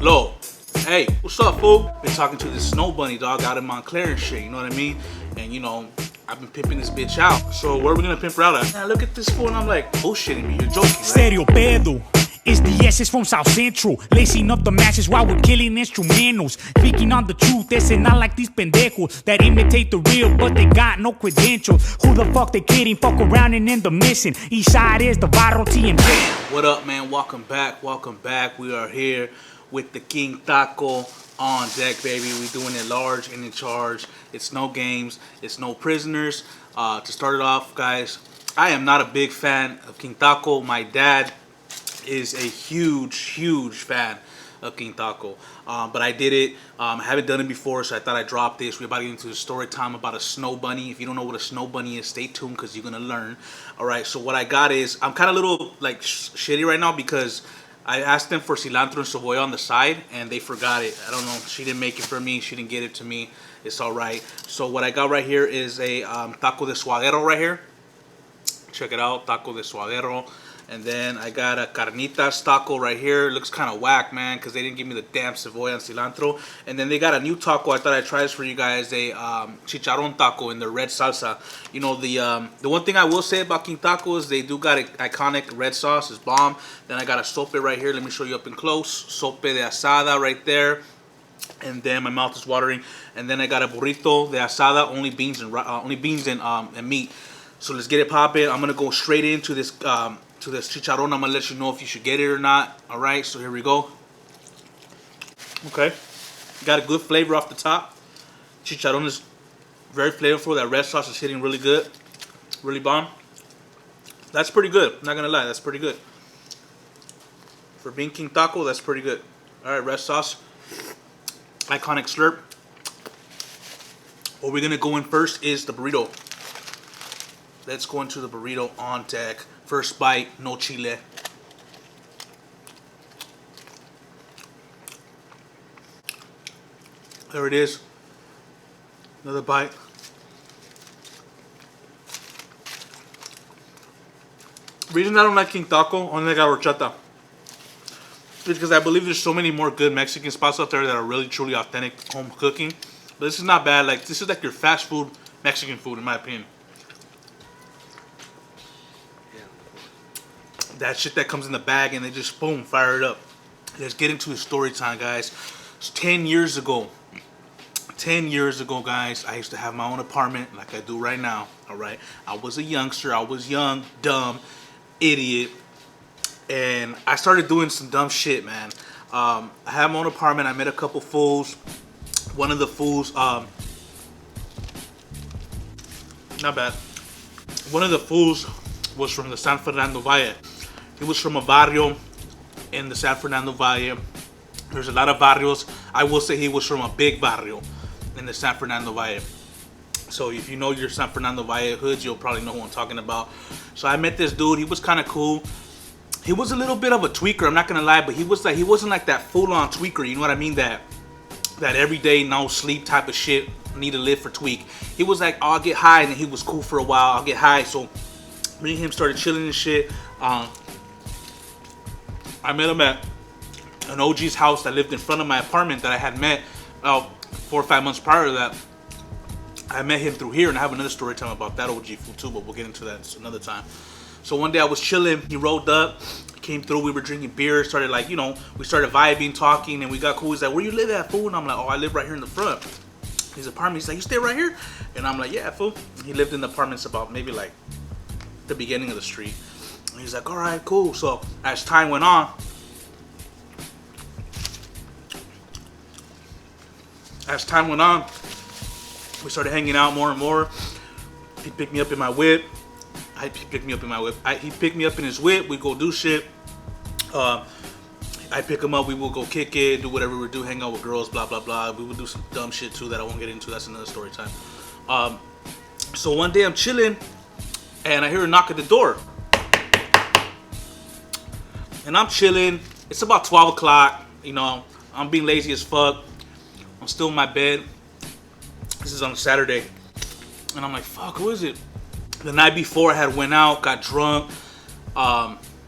Low. Hey, what's up, fool? Been talking to this snow bunny dog out in Montclair and shit, you know what I mean? And you know, I've been pimping this bitch out. So where are we gonna pimp her out at? Now look at this fool and I'm like, bullshitting me, you're joking, right? Stereo pedo. It's the S's from South Central, lacing up the masses while we're killing instrumentals. Speaking on the truth, this ain't not like these pendejos that imitate the real, but they got no credentials. Who the fuck they kidding? Fuck around and end the missing. East side is the viral TMJ. What up, man? Welcome back. Welcome back. We are here with the King Taco on deck, baby. We doing it large and in charge. It's no games. It's no prisoners. To start it off, guys, I am not a big fan of King Taco. My dad is a huge fan of King Taco, but I did it. I haven't done it before, so I thought I'd drop this. We're about to get into a story time about a snow bunny. If you don't know what a snow bunny is, stay tuned because you're gonna learn. All right, so what I got is, I'm kind of a little like shitty right now because I asked them for cilantro and cebolla on the side and they forgot it. I don't know, she didn't make it for me, she didn't get it to me. It's all right. So what I got right here is a taco de suadero right here. Check it out, taco de suadero. And then I got a carnitas taco right here. It looks kind of whack, man, because they didn't give me the damn cebolla and cilantro. And then they got a new taco. I thought I'd try this for you guys. A chicharron taco in the red salsa. You know, the one thing I will say about King Taco is they do got an iconic red sauce. It's bomb. Then I got a sope right here. Let me show you up in close. Sope de asada right there. And then my mouth is watering. And then I got a burrito de asada, only beans and meat. So let's get it popping. I'm gonna go straight into this chicharron. I'm gonna let you know if you should get it or not. All right, so here we go. Okay, got a good flavor off the top. Chicharron is very flavorful. That red sauce is hitting really good, really bomb. That's pretty good. I'm not gonna lie, that's pretty good. For being King Taco, that's pretty good. All right, red sauce, iconic slurp. What we're gonna go in first is the burrito. Let's go into the burrito on deck. First bite, no chile. There it is. Another bite. The reason I don't like King Taco, only got horchata, is because I believe there's so many more good Mexican spots out there that are really truly authentic home cooking. But this is not bad. Like, this is like your fast food Mexican food, in my opinion. That shit that comes in the bag and they just boom, fire it up. Let's get into the story time, guys. It's 10 years ago. 10 years ago, guys, I used to have my own apartment like I do right now. All right, I was a youngster. I was young, dumb, idiot, and I started doing some dumb shit, man. I had my own apartment. I met a couple fools. One of the fools, not bad. One of the fools was from the San Fernando Valle. He was from a barrio in the San Fernando Valle. There's a lot of barrios. I will say he was from a big barrio in the San Fernando Valle. So if you know your San Fernando Valle hoods, you'll probably know who I'm talking about. So I met this dude. He was kind of cool. He was a little bit of a tweaker, I'm not gonna lie, but he wasn't like that full-on tweaker. You know what I mean? That everyday no sleep type of shit. Need to live for tweak. He was like, oh, I'll get high, and then he was cool for a while. I'll get high. So me and him started chilling and shit. I met him at an OG's house that lived in front of my apartment that I had met 4 or 5 months prior to that. I met him through here, and I have another story time about that OG food too, but we'll get into that another time. So one day I was chilling, he rolled up, came through, we were drinking beer, started like, you know, we started vibing, talking, and we got cool. He's like, where you live at, fool? And I'm like, oh, I live right here in the front. His apartment, he's like, you stay right here? And I'm like, yeah, fool. He lived in the apartments about maybe like the beginning of the street. And he's like, all right, cool. So as time went on, we started hanging out more and more. He picked me up in my whip. He picked me up in his whip. We go do shit. I pick him up. We will go kick it, do whatever we do, hang out with girls, blah blah blah. We would do some dumb shit too that I won't get into. That's another story time. So one day I'm chilling, and I hear a knock at the door. And I'm chilling. It's about 12 o'clock. You know, I'm being lazy as fuck. I'm still in my bed. This is on a Saturday. And I'm like, fuck, who is it? The night before I had went out, got drunk,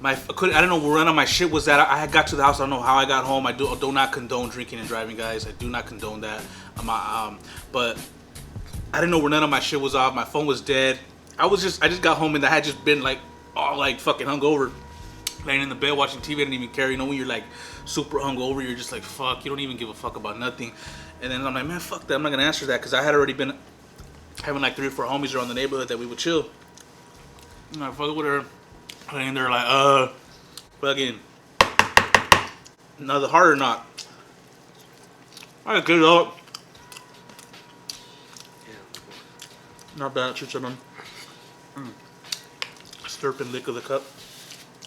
I don't know where none of my shit was at. I had got to the house. I don't know how I got home. I do not condone drinking and driving, guys. I do not condone that. But I didn't know where none of my shit was off. My phone was dead. I just got home and I had just been like all like fucking hungover, laying in the bed watching TV. I didn't even care. You know when you're like super hungover, you're just like fuck. You don't even give a fuck about nothing. And then I'm like, man, fuck that. I'm not gonna answer that because I had already been having like 3 or 4 homies around the neighborhood that we would chill. I'm like, fuck with her. And they're like, fucking another harder knock. I get it up. Not bad, chicharron. Slurp and lick of the cup.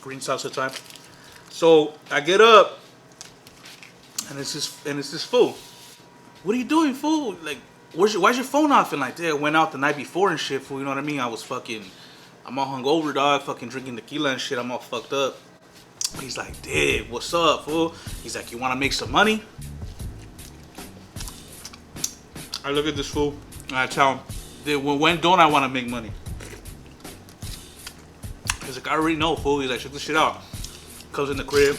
Green salsa time. So I get up, and it's this fool. What are you doing, fool? Like, why's your phone off? And like, I went out the night before and shit, fool. You know what I mean? I'm all hungover, dog. Fucking drinking tequila and shit. I'm all fucked up. He's like, dude, what's up, fool? He's like, you want to make some money? I look at this fool and I tell him, dude, when don't I want to make money? He's like, I already know, fool. He's like, check this shit out. Comes in the crib,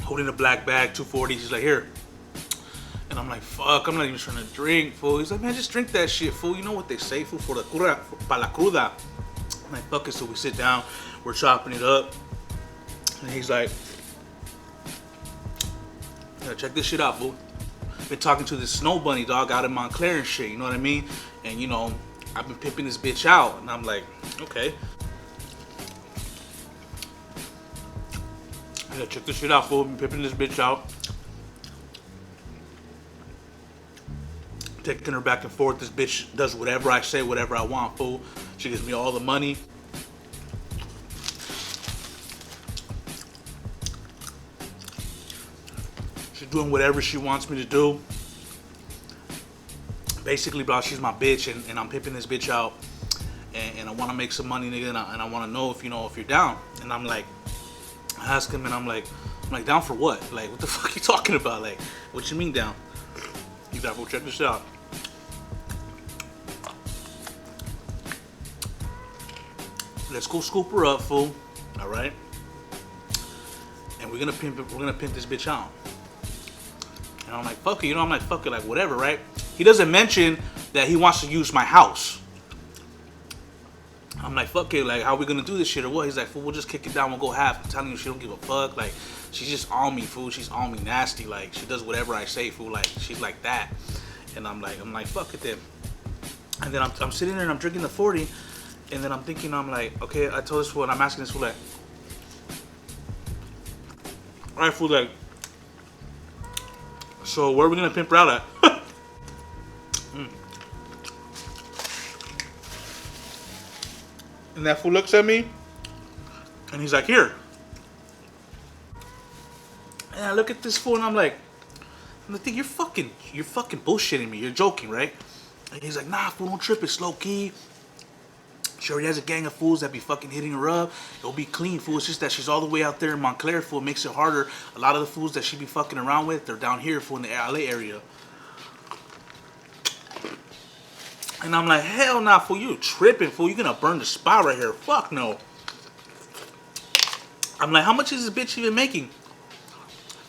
holding a black bag, 240. He's like, here. And I'm like, fuck, I'm not even trying to drink, fool. He's like, man, just drink that shit, fool. You know what they say, fool, for the cruda, pa la cruda. I'm like, fuck it. So we sit down, we're chopping it up. And he's like, yeah, check this shit out, fool. Been talking to this snow bunny, dog, out in Montclair and shit, you know what I mean? And, you know, I've been pimping this bitch out. And I'm like, okay. Yeah, check this shit out, fool. Been pimping this bitch out. Taking her back and forth. This bitch does whatever I say, whatever I want, fool. She gives me all the money. She's doing whatever she wants me to do. Basically, bro, she's my bitch, and I'm pimping this bitch out. And I want to make some money, nigga, and I want to know if you're down. And I'm like, I ask him, and I'm like, down for what? Like, what the fuck you talking about? Like, what you mean down? You gotta go check this out. Let's go scoop her up, fool. All right. And we're gonna pimp this bitch out. And I'm like, fuck it, I'm like, fuck it, like whatever, right? He doesn't mention that he wants to use my house. I'm like, fuck it, like how we gonna do this shit or what? He's like, fool, we'll just kick it down, we'll go half. I'm telling you, she don't give a fuck. Like, she's just on me, fool. She's on me nasty. Like, she does whatever I say, fool. Like, she's like that. And I'm like, fuck it then. And then I'm sitting there and I'm drinking the 40. And then I'm thinking, I'm like, okay, I told this fool, and I'm asking this fool, like, all right, fool, like, so where are we gonna pimp her out at? And that fool looks at me, and he's like, here. And I look at this fool, and I'm like, you're fucking bullshitting me. You're joking, right? And he's like, nah, fool, don't trip. It's low key. She already has a gang of fools that be fucking hitting her up. It'll be clean, fool. It's just that she's all the way out there in Montclair, fool. It makes it harder. A lot of the fools that she be fucking around with, they're down here, fool, in the LA area. And I'm like, hell nah, fool. You tripping, fool. You gonna burn the spot right here. Fuck no. I'm like, how much is this bitch even making?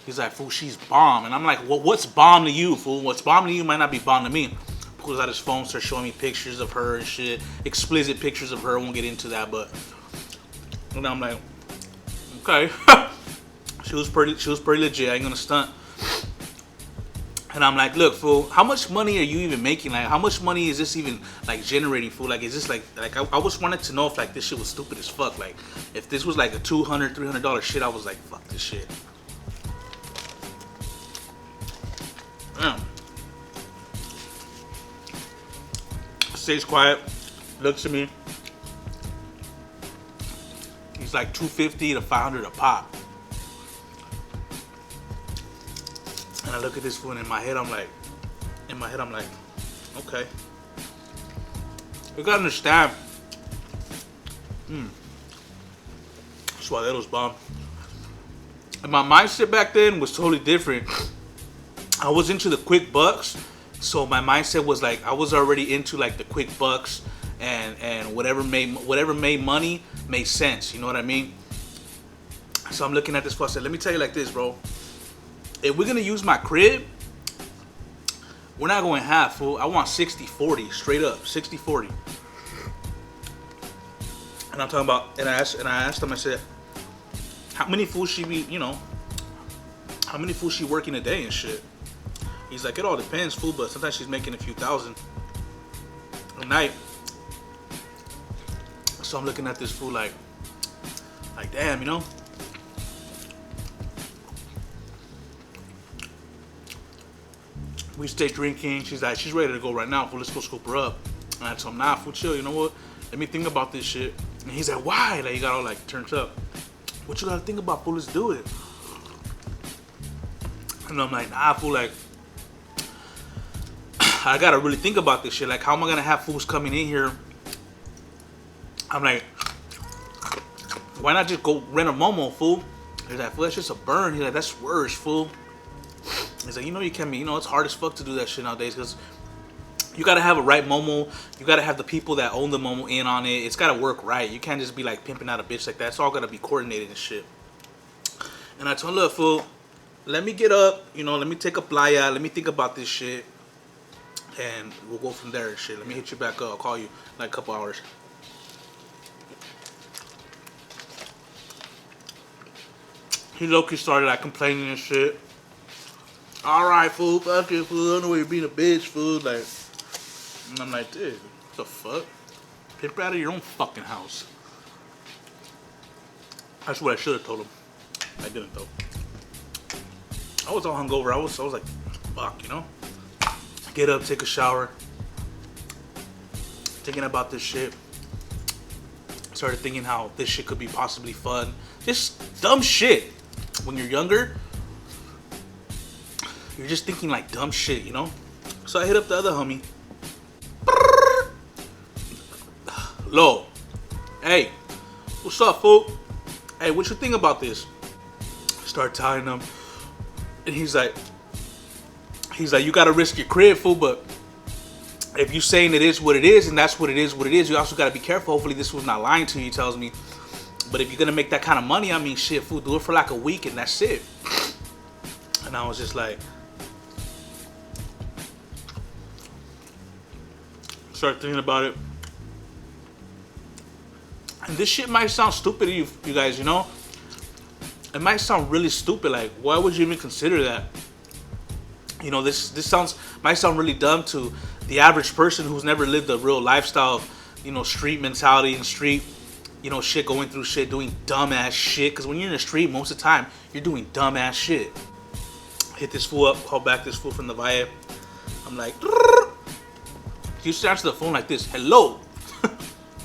He's like, fool, she's bomb. And I'm like, well, what's bomb to you, fool? What's bomb to you might not be bomb to me. Pulls out his phone, starts showing me pictures of her and shit. Explicit pictures of her. I won't get into that, but. And I'm like, okay. She was pretty legit. I ain't gonna stunt. And I'm like, look, fool, how much money are you even making? Like, how much money is this even, like, generating, fool? Like, is this, like I always wanted to know if, like, this shit was stupid as fuck. Like, if this was, like, a $200, $300 shit, I was like, fuck this shit. Damn. Stays quiet, looks at me. He's like $250 to $500 a pop. And I look at this fool, and in my head I'm like, okay. You gotta understand. Suadero's bomb. And my mindset back then was totally different. I was into the quick bucks. So my mindset was like, I was already into like the quick bucks and whatever made money made sense. You know what I mean? So I'm looking at this fool. I said, let me tell you like this, bro. If we're gonna use my crib, we're not going half, fool. I want 60-40, straight up, 60-40. And I'm talking about, and I asked him, I said, how many fools she be, you know, how many fools she working a day and shit? He's like, it all depends, fool, but sometimes she's making a few thousand a night. So I'm looking at this fool like damn, you know? We stay drinking. She's like, she's ready to go right now, fool. Let's go scoop her up. And I told him, nah, fool, chill. You know what? Let me think about this shit. And he's like, why? Like, he got all like turned up. What you gotta think about, fool? Let's do it. And I'm like, nah, fool. Like, I gotta really think about this shit. Like, how am I gonna have fools coming in here? I'm like, why not just go rent a Momo, fool? He's like, fool, that's just a burn. He's like, that's worse, fool. He's like, you know, you can't be, you know, it's hard as fuck to do that shit nowadays because you gotta have a right Momo. You gotta have the people that own the Momo in on it. It's gotta work right. You can't just be like pimping out a bitch like that. It's all gotta be coordinated and shit. And I told him, look, fool, let me get up, you know, let me take a playa, let me think about this shit, and we'll go from there and shit. Let me hit you back up. I'll call you in like a couple hours. He low-key started like complaining and shit. Alright, fool, fuck it, fool. I know you're being a bitch, fool. Like, and I'm like, dude, what the fuck? Pimp out of your own fucking house. That's what I should have told him. I didn't though. I was all hungover. I was like, fuck, you know? Get up, take a shower. Thinking about this shit. Started thinking how this shit could be possibly fun. Just dumb shit. When you're younger, you're just thinking like dumb shit, you know? So I hit up the other homie. Lo. Hey, what's up, fool? Hey, what you think about this? Start telling him. And he's like, you gotta risk your crib, fool, but if you saying it is what it is, and that's what it is, you also gotta be careful. Hopefully this was not lying to you, he tells me. But if you're gonna make that kind of money, I mean, shit, fool, do it for like a week and that's it. And I was just like, start thinking about it. And this shit might sound stupid to you guys, you know? It might sound really stupid. Like, why would you even consider that? You know, this might sound really dumb to the average person who's never lived a real lifestyle of, you know, street mentality and street, you know, shit, going through shit, doing dumbass shit. Because when you're in the street, most of the time, you're doing dumbass shit. Hit this fool up, call back this fool from the Valle. I'm like, he used to answer the phone like this, hello.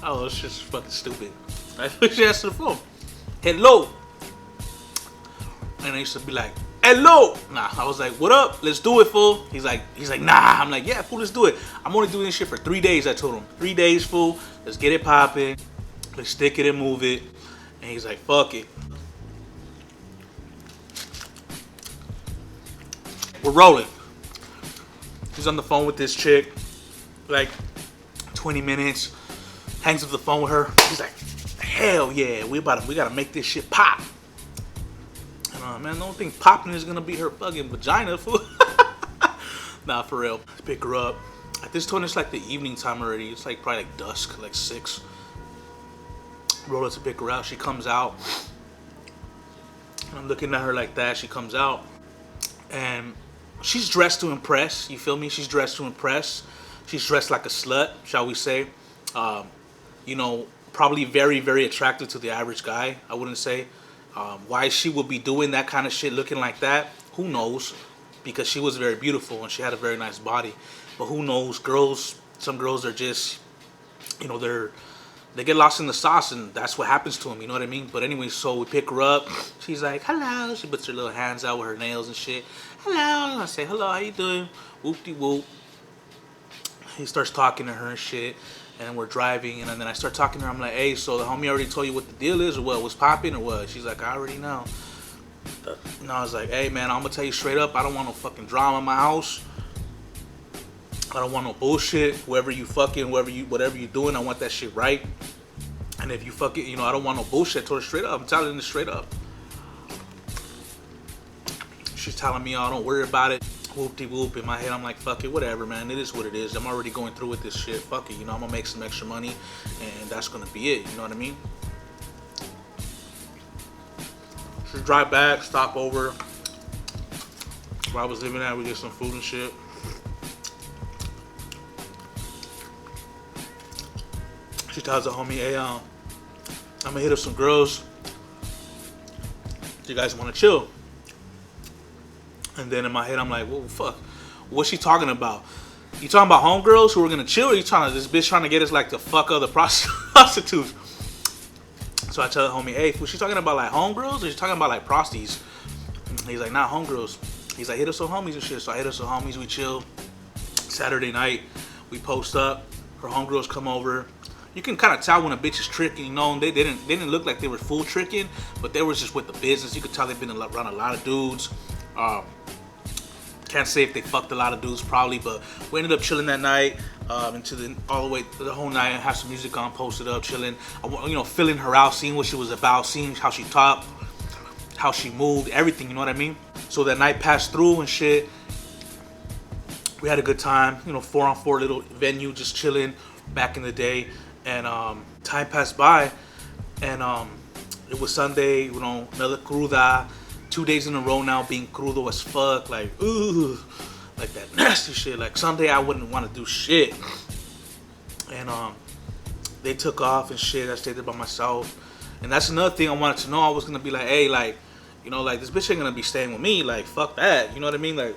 Oh, it's just fucking stupid. I used to answer the phone, hello. And I used to be like, hello. Nah, I was like, what up? Let's do it, fool. He's like, nah. I'm like, yeah, fool, let's do it. I'm only doing this shit for 3 days, I told him. 3 days, fool. Let's get it popping. Let's stick it and move it. And he's like, fuck it. We're rolling. He's on the phone with this chick, like 20 minutes. Hangs up the phone with her. He's like, hell yeah, we gotta make this shit pop. And man, the only thing popping is gonna be her fucking vagina, fool. Nah, for real. Pick her up. At this point, it's like the evening time already. It's like probably like dusk, like 6. Roll up to pick her out. She comes out. I'm looking at her like that. She comes out. And she's dressed to impress. You feel me? She's dressed to impress. She's dressed like a slut, shall we say. You know, probably very, very attractive to the average guy, I wouldn't say. Why she would be doing that kind of shit looking like that, who knows? Because she was very beautiful and she had a very nice body. But who knows? Some girls are just, you know, they get lost in the sauce and that's what happens to them, you know what I mean? But anyway, so we pick her up. She's like, hello. She puts her little hands out with her nails and shit. Hello. And I say, hello, how you doing? Whoop-de-whoop. He starts talking to her and shit. And we're driving, and then I start talking to her. I'm like, hey, so the homie already told you what the deal is, or what? What's popping, or what? She's like, I already know. And I was like, hey, man, I'm going to tell you straight up, I don't want no fucking drama in my house. I don't want no bullshit. Whoever you whatever you doing, I want that shit right. And if you fucking, you know, I don't want no bullshit. I told her straight up. I'm telling her straight up. She's telling me, oh, don't worry about it. Whoop-de-whoop. In my head, I'm like, fuck it, whatever, man. It is what it is. I'm already going through with this shit. Fuck it, you know, I'm gonna make some extra money, and that's gonna be it. You know what I mean? She drive back, stop over where I was living at. We get some food and shit. She tells the homie, hey, I'm gonna hit up some girls. Do you guys want to chill? And then in my head, I'm like, well, fuck. What's she talking about? You talking about homegirls who are gonna chill? Or you this bitch trying to get us like to fuck other prostitutes? So I tell the homie, hey, was she talking about like homegirls or she talking about like prosties? And he's like, not homegirls. He's like, hit us some homies and shit. So I hit us some homies, we chill. Saturday night, we post up. Her homegirls come over. You can kind of tell when a bitch is tricking, you know. They didn't look like they were full tricking, but they were just with the business. You could tell they've been around a lot of dudes. Can't say if they fucked a lot of dudes, probably, but we ended up chilling that night all the way the whole night. Have some music on, posted up, chilling. You know, filling her out, seeing what she was about, seeing how she talked, how she moved, everything. You know what I mean? So that night passed through and shit. We had a good time. You know, 4-on-4 little venue, just chilling back in the day. And time passed by, and it was Sunday. You know, another cruda. 2 days in a row now being crudo as fuck, like ooh, like that nasty shit. Like Sunday I wouldn't want to do shit, and they took off and shit. I stayed there by myself, and that's another thing I wanted to know. I was gonna be like, hey, like, you know, like this bitch ain't gonna be staying with me. Like fuck that, you know what I mean? Like,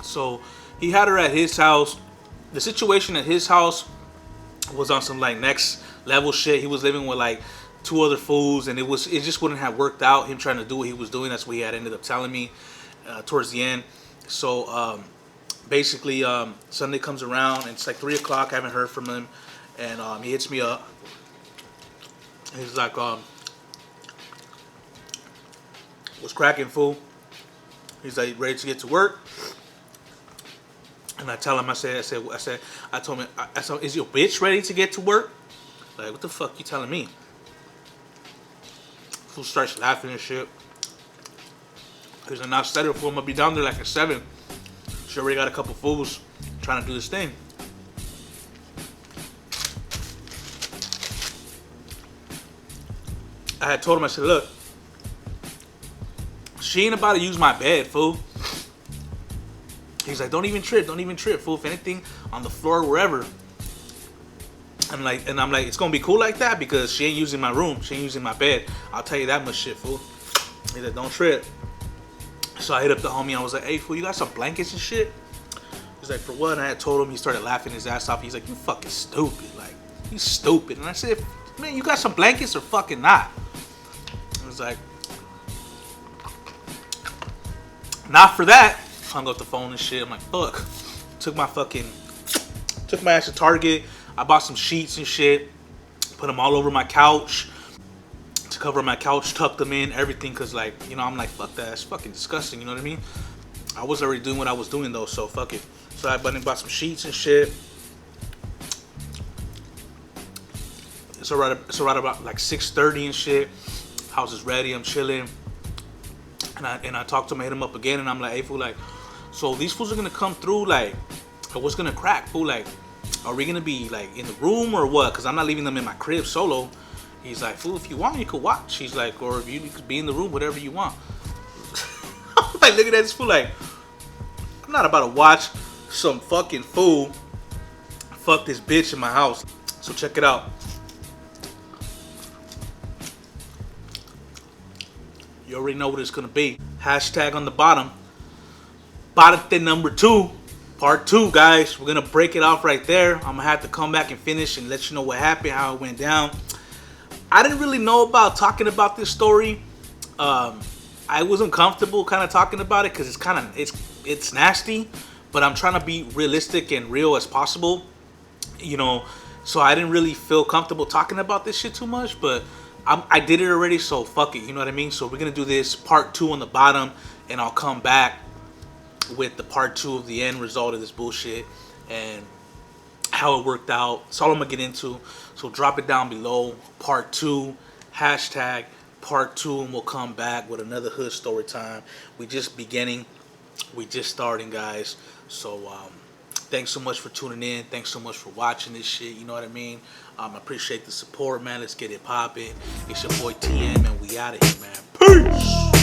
so he had her at his house. The situation at his house was on some like next level shit. He was living with like 2 other fools, and it just wouldn't have worked out, him trying to do what he was doing. That's what he had ended up telling me towards the end. So basically Sunday comes around and it's like 3 o'clock. I haven't heard from him, and he hits me up. He's like, what's cracking, fool? He's like, ready to get to work? And I tell him, I told him, is your bitch ready to get to work? Like, what the fuck you telling me? Fool starts laughing and shit. He's like, not settled, fool. I'm gonna be down there like at 7. She already got a couple fools trying to do this thing. I had told him, I said, look, she ain't about to use my bed, fool. He's like, don't even trip, fool. If anything, on the floor, wherever. I'm like, it's gonna be cool like that because she ain't using my room, she ain't using my bed. I'll tell you that much shit, fool. He's like, don't trip. So I hit up the homie. I was like, hey, fool, you got some blankets and shit? He's like, for what? And I had told him. He started laughing his ass off. He's like, you fucking stupid. Like, you stupid. And I said, man, you got some blankets or fucking not? I was like, not for that. Hung up the phone and shit. I'm like, fuck. Took my ass to Target. I bought some sheets and shit, put them all over my couch to cover my couch, tucked them in, everything, because, like, you know, I'm like, fuck that, that's fucking disgusting, you know what I mean? I was already doing what I was doing, though, so fuck it. So I bought some sheets and shit. So right about like 6:30 and shit, house is ready, I'm chilling, and I talked to him, I hit him up again, and I'm like, hey, fool, like, so these fools are gonna come through, like, what's gonna crack, fool, like, are we gonna be like in the room or what? Cause I'm not leaving them in my crib solo. He's like, fool, if you want, you could watch. He's like, or if you could be in the room, whatever you want. I'm like, look at that, this fool. Like, I'm not about to watch some fucking fool fuck this bitch in my house. So check it out. You already know what it's gonna be. Hashtag on the bottom. Parte number 2. Part 2, guys. We're gonna break it off right there. I'm gonna have to come back and finish and let you know what happened, how it went down. I didn't really know about talking about this story. I wasn't comfortable kind of talking about it because it's nasty, but I'm trying to be realistic and real as possible, you know. So I didn't really feel comfortable talking about this shit too much, but I did it already, so fuck it, you know what I mean? So we're gonna do this part 2 on the bottom, and I'll come back with the part 2 of the end result of this bullshit and how it worked out. That's all I'm gonna get into. So drop it down below. Part 2, hashtag part 2, and we'll come back with another hood story time. We just beginning. We just starting, guys. So thanks so much for tuning in. Thanks so much for watching this shit. You know what I mean? I appreciate the support, man. Let's get it popping. It's your boy TM, and we out of here, man. Peace.